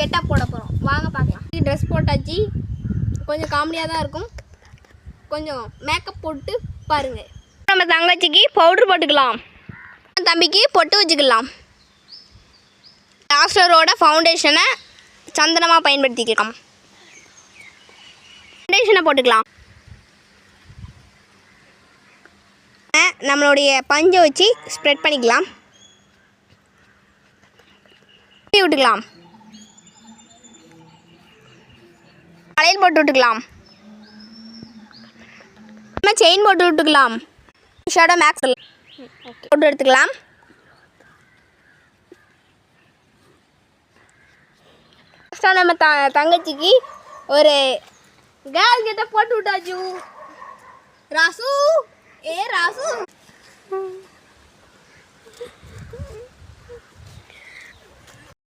Getup போட போகிறோம். வாங்க பார்க்கலாம். ட்ரெஸ் போட்டாச்சு. கொஞ்சம் காமெடியாக தான் இருக்கும். கொஞ்சம் மேக்கப் போட்டு பாருங்கள். நம்ம தங்கச்சிக்கு பவுட்ரு போட்டுக்கலாம். தம்பிக்கு பொட்டு வச்சுக்கலாம். டாக்டரோட ஃபவுண்டேஷனை சந்தனமாக பயன்படுத்திக்கலாம். ஃபவுண்டேஷனை போட்டுக்கலாம். நம்மளுடைய பஞ்சை வச்சு ஸ்ப்ரெட் பண்ணிக்கலாம். விட்டுக்கலாம். வளையல் போட்டு விட்டுக்கலாம். நம்ம செயின் போட்டு விட்டுக்கலாம். ஷேடோ மேக்ஸ் போட்டு எடுத்துக்கலாம். நெக்ஸ்ட்டாக நம்ம தங்கச்சிக்கு ஒரு கேர்ள் கிட்ட போட்டு விட்டாச்சு. ராசு ராசு